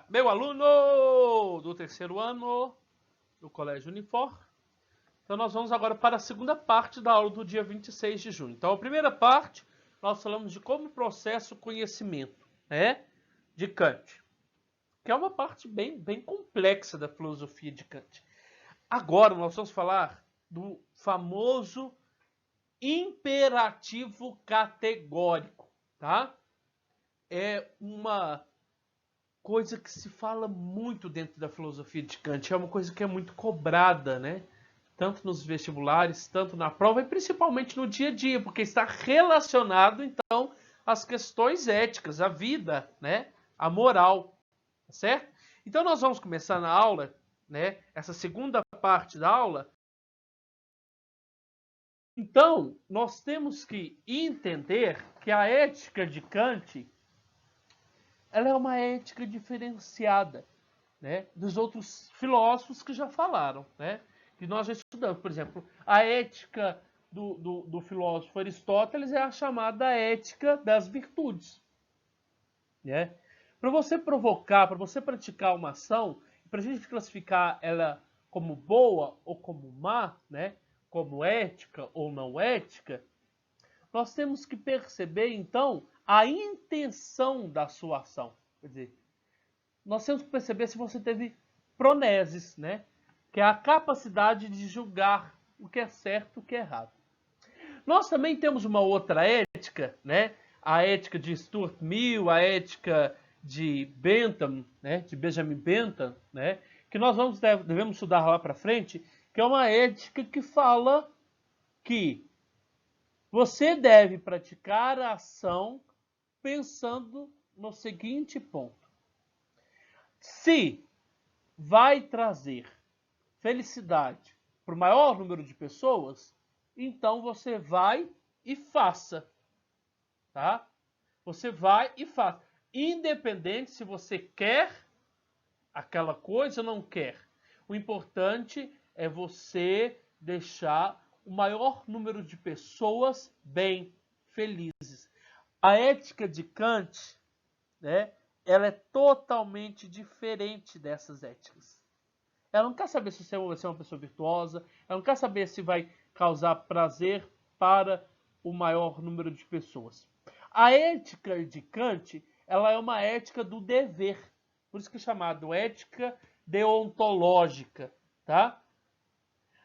Meu aluno do terceiro ano do Colégio Unifor. Então nós vamos agora para a segunda parte da aula do dia 26 de junho. Então a primeira parte nós falamos de como processa o conhecimento, né, de Kant, que é uma parte bem complexa da filosofia de Kant. Agora nós vamos falar do famoso imperativo categórico, tá? É uma coisa que se fala muito dentro da filosofia de Kant, é uma coisa que é muito cobrada, né? Tanto nos vestibulares, tanto na prova e principalmente no dia a dia, porque está relacionado, então, às questões éticas, à vida, né? A moral, tá certo? Então nós vamos começar na aula, né? Essa segunda parte da aula. Então, nós temos que entender que a ética de Kant ela é uma ética diferenciada, né, dos outros filósofos que já falaram, né, que nós já estudamos. Por exemplo, a ética do filósofo Aristóteles é a chamada ética das virtudes. Né? Para você provocar, para você praticar uma ação, para a gente classificar ela como boa ou como má, né, como ética ou não ética, nós temos que perceber, então, a intenção da sua ação. Quer dizer, nós temos que perceber se você teve proneses, né? Que é a capacidade de julgar o que é certo e o que é errado. Nós também temos uma outra ética, né? A ética de Stuart Mill, a ética de Bentham, né? De Benjamin Bentham, né? Que nós devemos estudar lá para frente, que é uma ética que fala que você deve praticar a ação pensando no seguinte ponto. Se vai trazer felicidade para o maior número de pessoas, então você vai e faça. Tá? Você vai e faça. Independente se você quer aquela coisa ou não quer. O importante é você deixar o maior número de pessoas bem, felizes. A ética de Kant, né, ela é totalmente diferente dessas éticas. Ela não quer saber se você é uma pessoa virtuosa, ela não quer saber se vai causar prazer para o maior número de pessoas. A ética de Kant, ela é uma ética do dever, por isso que é chamado ética deontológica, tá?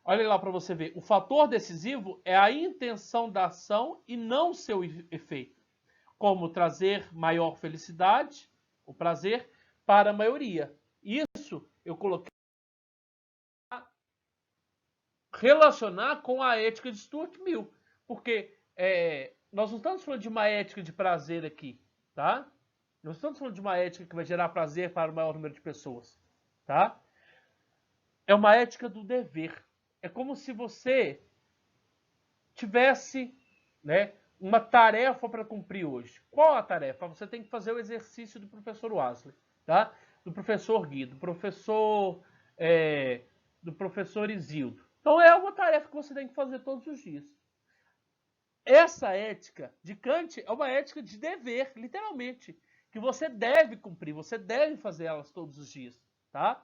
Olha lá para você ver. O fator decisivo é a intenção da ação e não seu efeito. Como trazer maior felicidade, o prazer, para a maioria. Isso eu coloquei relacionar com a ética de Stuart Mill. Porque nós não estamos falando de uma ética de prazer aqui, tá? Não estamos falando de uma ética que vai gerar prazer para o maior número de pessoas, tá? É uma ética do dever. É como se você tivesse, né, uma tarefa para cumprir hoje. Qual a tarefa? Você tem que fazer o exercício do professor Wesley, tá? Do professor Gui, do professor Isildo. Então é uma tarefa que você tem que fazer todos os dias. Essa ética de Kant é uma ética de dever, literalmente, que você deve cumprir, você deve fazer elas todos os dias, tá?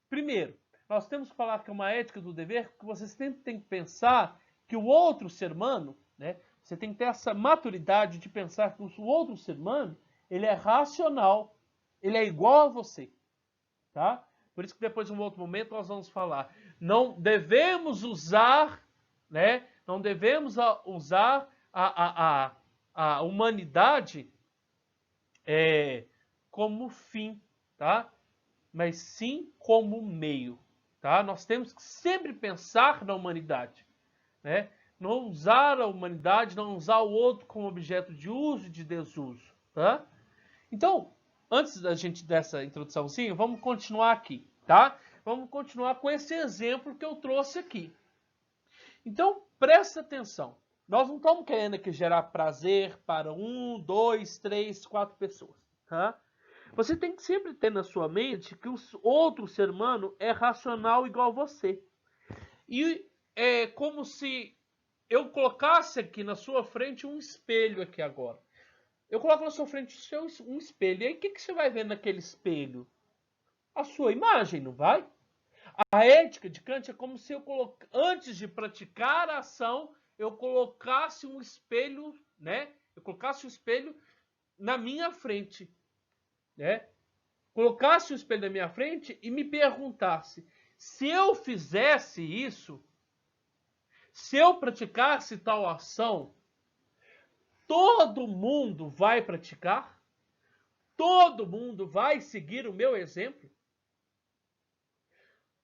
Primeiro, nós temos que falar que é uma ética do dever, que você sempre tem que pensar que o outro ser humano, né? Você tem que ter essa maturidade de pensar que o outro ser humano, ele é racional, ele é igual a você, tá? Por isso que depois, em um outro momento, nós vamos falar. Não devemos usar, né? Não devemos usar a humanidade como fim, tá? Mas sim como meio, tá? Nós temos que sempre pensar na humanidade, né? Não usar a humanidade, não usar o outro como objeto de uso e de desuso, tá? Então, antes da gente dessa introduçãozinha, vamos continuar aqui, tá? Vamos continuar com esse exemplo que eu trouxe aqui. Então, presta atenção. Nós não estamos querendo aqui gerar prazer para 1, 2, 3, 4 pessoas, tá? Você tem que sempre ter na sua mente que o outro ser humano é racional igual a você. E é como se eu colocasse aqui na sua frente um espelho aqui agora. eu coloco na sua frente um espelho. E aí o que você vai ver naquele espelho? A sua imagem, não vai? A ética de Kant é como se eu antes de praticar a ação, eu colocasse um espelho, né? Eu colocasse o espelho na minha frente, né? Colocasse o espelho na minha frente e me perguntasse: se eu fizesse isso, se eu praticasse tal ação, todo mundo vai praticar? Todo mundo vai seguir o meu exemplo?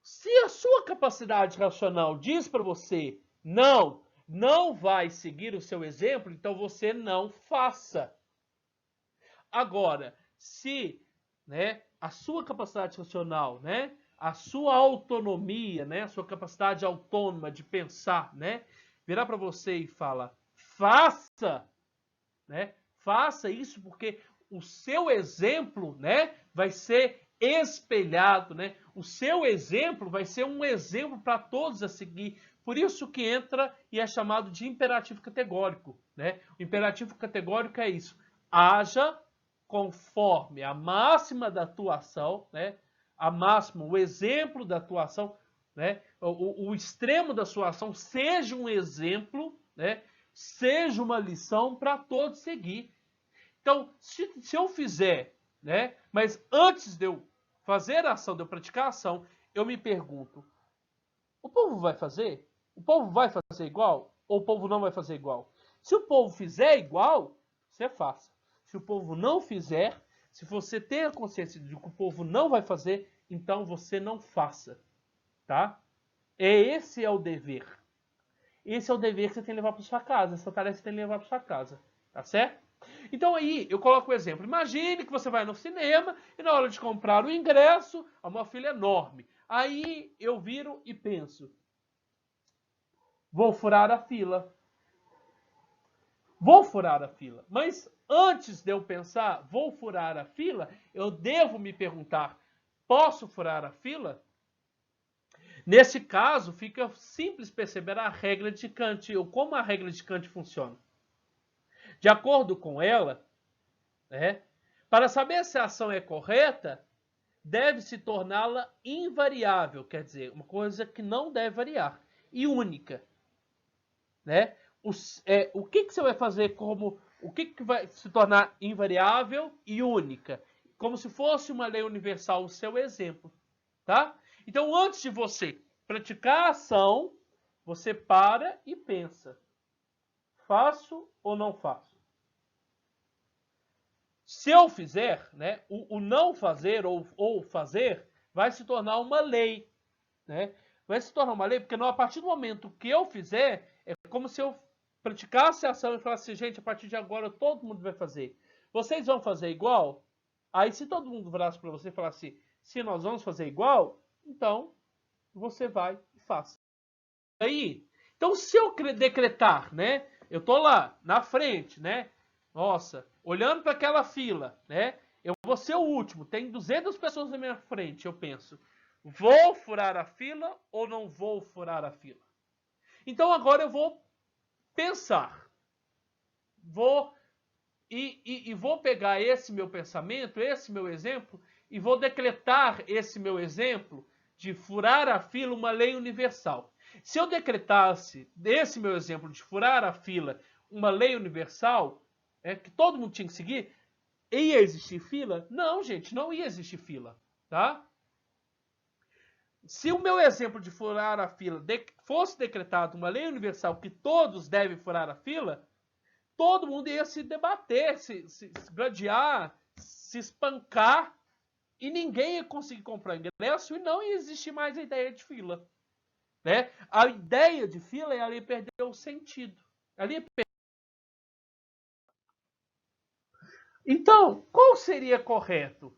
Se a sua capacidade racional diz para você não vai seguir o seu exemplo, então você não faça. Agora, se, né, a sua capacidade racional, né, a sua autonomia, né, a sua capacidade autônoma de pensar, né, virar para você e falar, faça, né, faça isso porque o seu exemplo, né, vai ser espelhado, né? O seu exemplo vai ser um exemplo para todos a seguir. Por isso que entra e é chamado de imperativo categórico, né? O imperativo categórico é isso: haja conforme a máxima da tua ação, né? A máxima, o exemplo da tua ação, né? O extremo da sua ação seja um exemplo, né? Seja uma lição para todos seguir. Então, se eu fizer, né? Mas antes de eu fazer a ação, de eu praticar a ação, eu me pergunto: o povo vai fazer? O povo vai fazer igual? Ou o povo não vai fazer igual? Se o povo fizer igual, você faça. Se o povo não fizer, se você tem a consciência de que o povo não vai fazer, então você não faça, tá? Esse é o dever. Esse é o dever que você tem que levar para sua casa. Essa tarefa você tem que levar para sua casa, tá certo? Então aí eu coloco o exemplo. Imagine que você vai no cinema e na hora de comprar o ingresso, há uma fila enorme. Aí eu viro e penso: vou furar a fila. Vou furar a fila. Mas antes de eu pensar, vou furar a fila, eu devo me perguntar: posso furar a fila? Nesse caso, fica simples perceber a regra de Kant, ou como a regra de Kant funciona. De acordo com ela, né, para saber se a ação é correta, deve-se torná-la invariável, quer dizer, uma coisa que não deve variar, e única. Né? O que você vai fazer como... O que vai se tornar invariável e única? Como se fosse uma lei universal, o seu exemplo. Tá? Então, antes de você praticar a ação, você para e pensa: faço ou não faço? Se eu fizer, né, o não fazer ou fazer vai se tornar uma lei. Né? Vai se tornar uma lei porque a partir do momento que eu fizer, é como se eu praticasse a ação e falasse: gente, a partir de agora todo mundo vai fazer. Vocês vão fazer igual? Aí se todo mundo virasse para você e falasse: se nós vamos fazer igual, então você vai e faça. Aí, então se eu decretar, né? Eu tô lá na frente, né? Nossa, olhando para aquela fila, né? Eu vou ser o último, tem 200 pessoas na minha frente, eu penso: vou furar a fila ou não vou furar a fila? Então agora eu vou pensar. Vou pegar esse meu pensamento, esse meu exemplo, e vou decretar esse meu exemplo de furar a fila uma lei universal. Se eu decretasse desse meu exemplo de furar a fila uma lei universal, que todo mundo tinha que seguir, ia existir fila? Não, gente, não ia existir fila, tá? Se o meu exemplo de furar a fila fosse decretado uma lei universal que todos devem furar a fila, todo mundo ia se debater, se gladiar, se espancar, e ninguém ia conseguir comprar ingresso e não ia existir mais a ideia de fila. Né? A ideia de fila ela ia perder o sentido. Então, qual seria correto?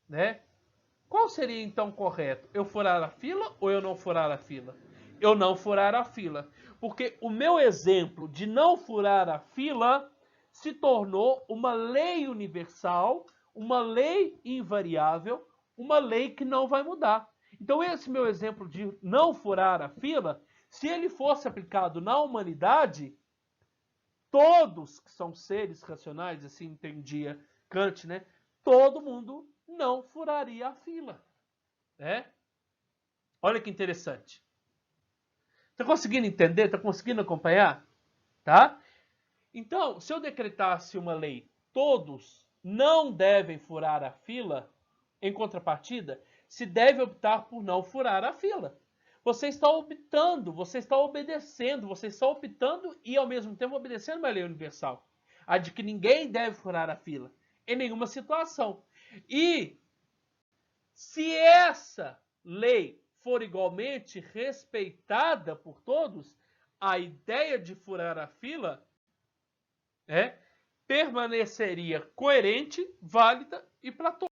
Né? Qual seria então correto? Eu furar a fila ou eu não furar a fila? Eu não furar a fila. Porque o meu exemplo de não furar a fila se tornou uma lei universal, uma lei invariável, uma lei que não vai mudar. Então esse meu exemplo de não furar a fila, se ele fosse aplicado na humanidade, todos que são seres racionais, assim entendia Kant, né? Todo mundo não furaria a fila, né? Olha que interessante. Tá conseguindo entender? Tá conseguindo acompanhar? Tá? Então, se eu decretasse uma lei, todos não devem furar a fila, em contrapartida, se deve optar por não furar a fila. Você está optando, você está obedecendo, você está optando e ao mesmo tempo obedecendo uma lei universal. A de que ninguém deve furar a fila, em nenhuma situação. E se essa lei for igualmente respeitada por todos, a ideia de furar a fila permaneceria coerente, válida e para todos.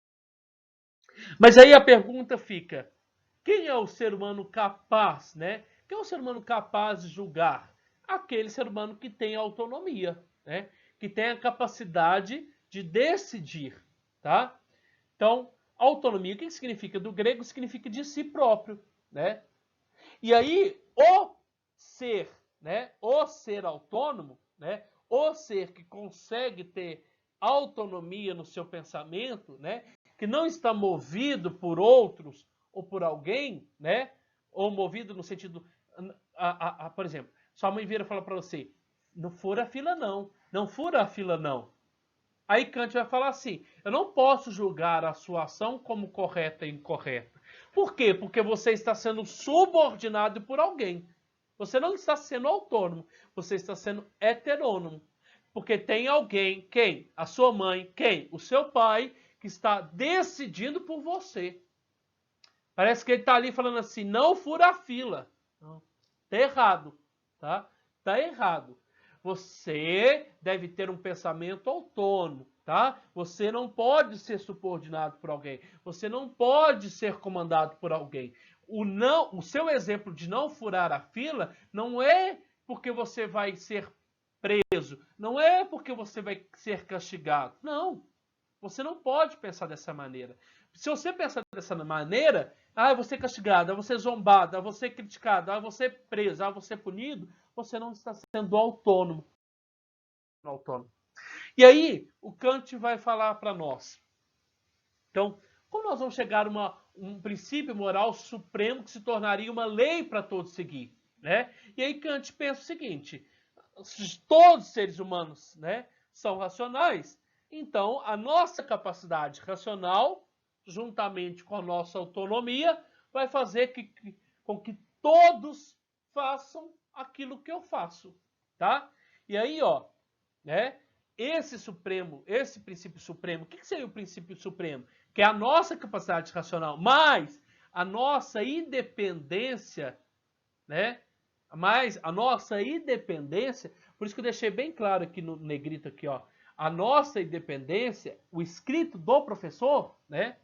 Mas aí a pergunta fica: quem é o ser humano capaz, né? Quem é o ser humano capaz de julgar? Aquele ser humano que tem autonomia, né? Que tem a capacidade de decidir, tá? Então, autonomia, o que significa? Do grego significa de si próprio, né? E aí, né? O ser autônomo, né? O ser que consegue ter autonomia no seu pensamento, né? Que não está movido por outros ou por alguém, né? Ou movido no sentido, por exemplo, sua mãe vira e fala para você, não fura a fila não, não fura a fila não. Aí Kant vai falar assim, eu não posso julgar a sua ação como correta e incorreta. Por quê? Porque você está sendo subordinado por alguém. Você não está sendo autônomo, você está sendo heterônomo. Porque tem alguém, quem? A sua mãe, quem? O seu pai, que está decidindo por você. Parece que ele está ali falando assim, não fura a fila. Não. Tá errado, tá? Tá errado. Você deve ter um pensamento autônomo, tá? Você não pode ser subordinado por alguém. Você não pode ser comandado por alguém. O seu exemplo de não furar a fila não é porque você vai ser preso, não é porque você vai ser castigado. Não. Você não pode pensar dessa maneira. Se você pensar dessa maneira, eu vou ser castigado, eu vou ser zombado, eu vou ser criticado, eu vou ser preso, eu vou ser punido, você não está sendo autônomo. E aí, o Kant vai falar para nós. Então, como nós vamos chegar a um princípio moral supremo que se tornaria uma lei para todos seguir, né? E aí Kant pensa o seguinte, todos os seres humanos, né, são racionais, então a nossa capacidade racional, juntamente com a nossa autonomia, vai fazer com que todos façam aquilo que eu faço, tá? E aí, né, esse princípio supremo, o que seria o princípio supremo? Que é a nossa capacidade racional, mais a nossa independência, né? Mas a nossa independência, por isso que eu deixei bem claro aqui no negrito aqui, a nossa independência, o escrito do professor, né?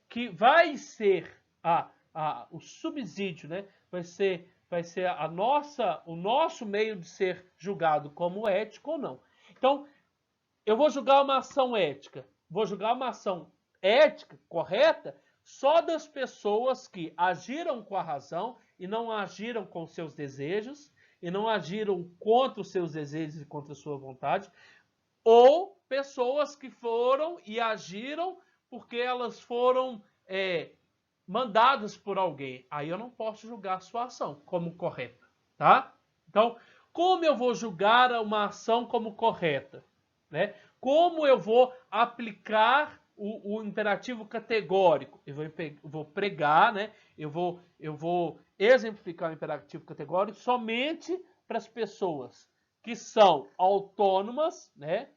Que vai ser o subsídio, né? Vai ser o nosso meio de ser julgado como ético ou não. Então, eu vou julgar uma ação ética, vou julgar uma ação ética, correta, só das pessoas que agiram com a razão e não agiram com seus desejos, e não agiram contra os seus desejos e contra a sua vontade, ou pessoas que foram e agiram porque elas foram mandadas por alguém. Aí eu não posso julgar a sua ação como correta, tá? Então, como eu vou julgar uma ação como correta? Né? Como eu vou aplicar o imperativo categórico? Eu vou pregar, né? Eu vou exemplificar o imperativo categórico somente para as pessoas que são autônomas, né?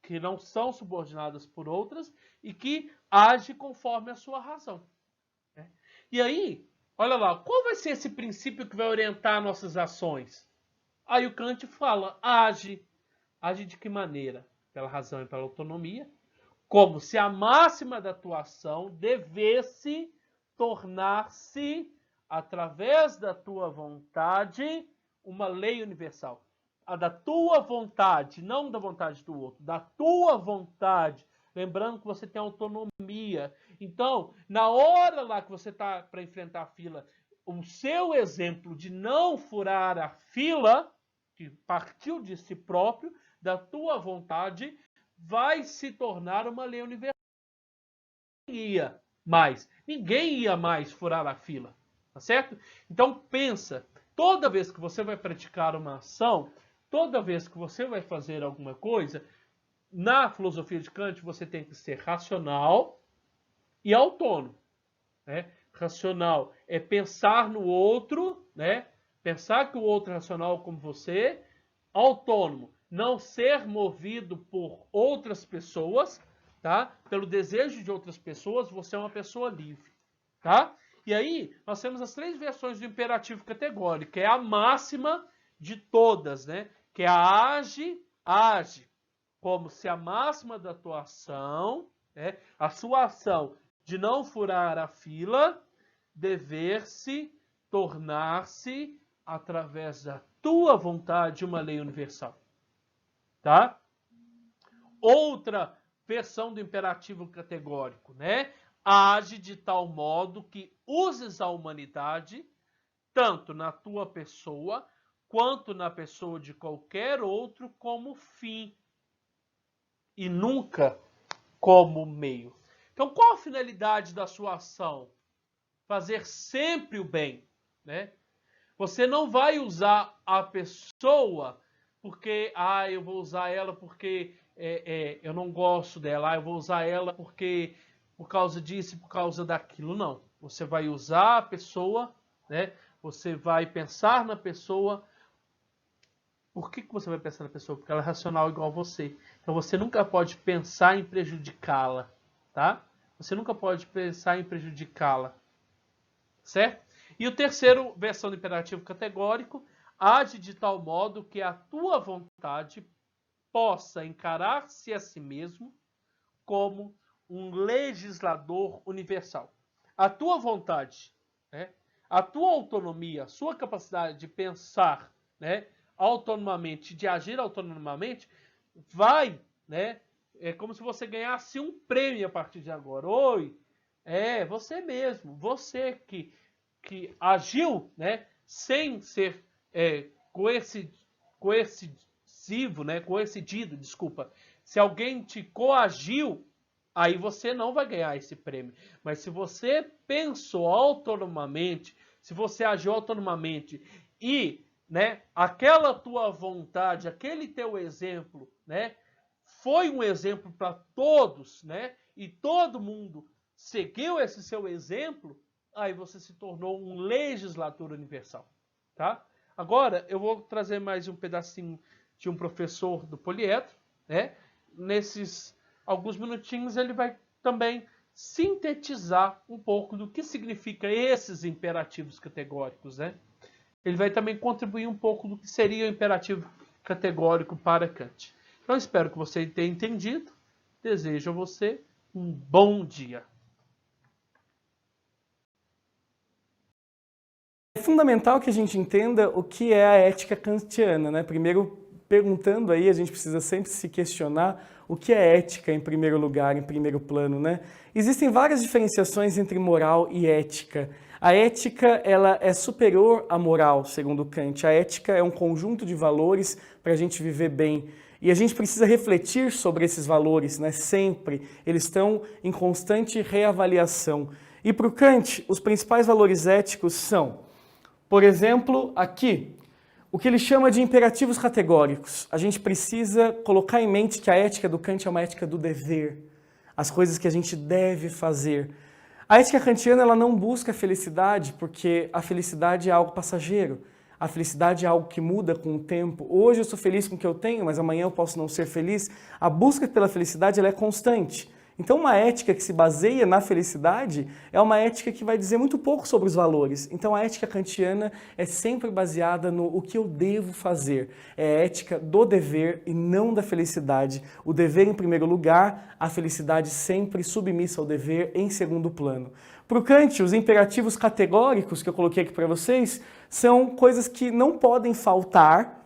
Que não são subordinadas por outras e que agem conforme a sua razão. Né? E aí, olha lá, qual vai ser esse princípio que vai orientar nossas ações? Aí o Kant fala, age. Age de que maneira? Pela razão e pela autonomia, como se a máxima da tua ação devesse tornar-se, através da tua vontade, uma lei universal. A da tua vontade, não da vontade do outro, da tua vontade. Lembrando que você tem autonomia. Então, na hora lá que você está para enfrentar a fila, o seu exemplo de não furar a fila, que partiu de si próprio, da tua vontade, vai se tornar uma lei universal. Ninguém ia mais furar a fila, tá certo? Então pensa, toda vez que você vai praticar uma ação, toda vez que você vai fazer alguma coisa, na filosofia de Kant você tem que ser racional e autônomo, né? Racional é pensar no outro, né? Pensar que o outro é racional como você. Autônomo, não ser movido por outras pessoas, tá? Pelo desejo de outras pessoas, você é uma pessoa livre, tá? E aí, nós temos as 3 versões do imperativo categórico, que é a máxima de todas, né? Que é a age, como se a máxima da tua ação, né? A sua ação de não furar a fila, dever-se, tornar-se, através da tua vontade, uma lei universal. Tá? Outra versão do imperativo categórico, né? Age de tal modo que uses a humanidade, tanto na tua pessoa, quanto na pessoa de qualquer outro, como fim, e nunca como meio. Então, qual a finalidade da sua ação? Fazer sempre o bem, né? Você não vai usar a pessoa porque, eu vou usar ela porque eu não gosto dela, eu vou usar ela porque por causa disso e por causa daquilo. Não. Você vai usar a pessoa, né? Você vai pensar na pessoa. Por que você vai pensar na pessoa? Porque ela é racional igual a você. Então você nunca pode pensar em prejudicá-la, tá? Você nunca pode pensar em prejudicá-la, certo? E o terceiro, versão do imperativo categórico, age de tal modo que a tua vontade possa encarar-se a si mesmo como um legislador universal. A tua vontade, né, a tua autonomia, a sua capacidade de pensar, né, autonomamente, de agir autonomamente, vai, né, é como se você ganhasse um prêmio a partir de agora. Oi, você mesmo, você que agiu, né, sem ser coercivo, né, coercidido, desculpa. Se alguém te coagiu, aí você não vai ganhar esse prêmio. Mas se você pensou autonomamente, se você agiu autonomamente e, né, aquela tua vontade, aquele teu exemplo, né, foi um exemplo para todos, né, e todo mundo seguiu esse seu exemplo, aí você se tornou um legislador universal, tá? Agora, eu vou trazer mais um pedacinho de um professor do Poliedro, né? Nesses alguns minutinhos ele vai também sintetizar um pouco do que significa esses imperativos categóricos, né? Ele vai também contribuir um pouco do que seria o imperativo categórico para Kant. Então, espero que você tenha entendido. Desejo a você um bom dia. É fundamental que a gente entenda o que é a ética kantiana, né? Primeiro, perguntando aí, a gente precisa sempre se questionar o que é ética em primeiro lugar, em primeiro plano, né? Existem várias diferenciações entre moral e ética. A ética, ela é superior à moral, segundo Kant. A ética é um conjunto de valores para a gente viver bem. E a gente precisa refletir sobre esses valores, né? Sempre. Eles estão em constante reavaliação. E para o Kant, os principais valores éticos são, por exemplo, aqui, o que ele chama de imperativos categóricos. A gente precisa colocar em mente que a ética do Kant é uma ética do dever, as coisas que a gente deve fazer. A ética kantiana, ela não busca a felicidade, porque a felicidade é algo passageiro. A felicidade é algo que muda com o tempo. Hoje eu sou feliz com o que eu tenho, mas amanhã eu posso não ser feliz. A busca pela felicidade, ela é constante. Então, uma ética que se baseia na felicidade é uma ética que vai dizer muito pouco sobre os valores. Então, a ética kantiana é sempre baseada no o que eu devo fazer. É a ética do dever e não da felicidade. O dever em primeiro lugar, a felicidade sempre submissa ao dever em segundo plano. Para o Kant, os imperativos categóricos que eu coloquei aqui para vocês são coisas que não podem faltar,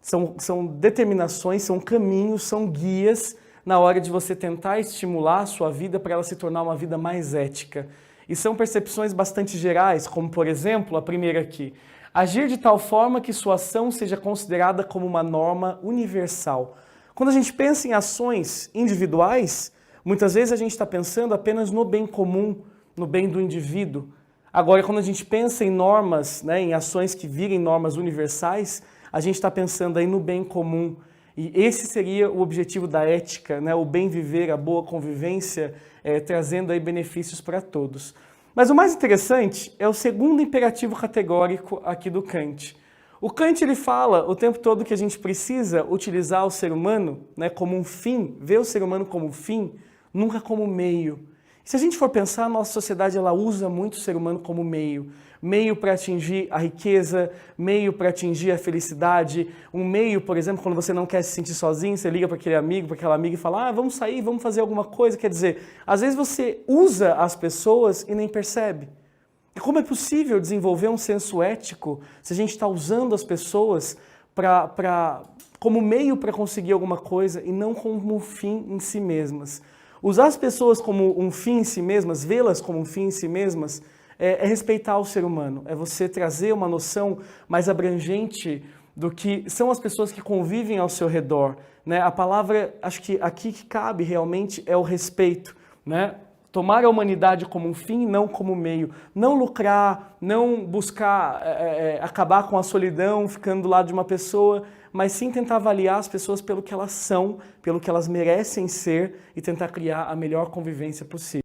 são determinações, são caminhos, são guias na hora de você tentar estimular a sua vida para ela se tornar uma vida mais ética. E são percepções bastante gerais, como, por exemplo, a primeira aqui. Agir de tal forma que sua ação seja considerada como uma norma universal. Quando a gente pensa em ações individuais, muitas vezes a gente está pensando apenas no bem comum, no bem do indivíduo. Agora, quando a gente pensa em normas, né, em ações que virem normas universais, a gente está pensando aí no bem comum. E esse seria o objetivo da ética, né, o bem viver, a boa convivência, trazendo aí benefícios para todos. Mas o mais interessante é o segundo imperativo categórico aqui do Kant. O Kant ele fala o tempo todo que a gente precisa utilizar o ser humano, né, como um fim, ver o ser humano como fim, nunca como meio. Se a gente for pensar, a nossa sociedade ela usa muito o ser humano como meio. Meio para atingir a riqueza, meio para atingir a felicidade, um meio, por exemplo, quando você não quer se sentir sozinho, você liga para aquele amigo, para aquela amiga e fala, vamos sair, vamos fazer alguma coisa. Quer dizer, às vezes você usa as pessoas e nem percebe. E como é possível desenvolver um senso ético se a gente está usando as pessoas como meio para conseguir alguma coisa e não como um fim em si mesmas? Usar as pessoas como um fim em si mesmas, vê-las como um fim em si mesmas, é respeitar o ser humano, é você trazer uma noção mais abrangente do que são as pessoas que convivem ao seu redor, né? A palavra, acho que aqui que cabe realmente é o respeito, né? Tomar a humanidade como um fim, não como meio. Não lucrar, não buscar acabar com a solidão, ficando do lado de uma pessoa, mas sim tentar avaliar as pessoas pelo que elas são, pelo que elas merecem ser e tentar criar a melhor convivência possível.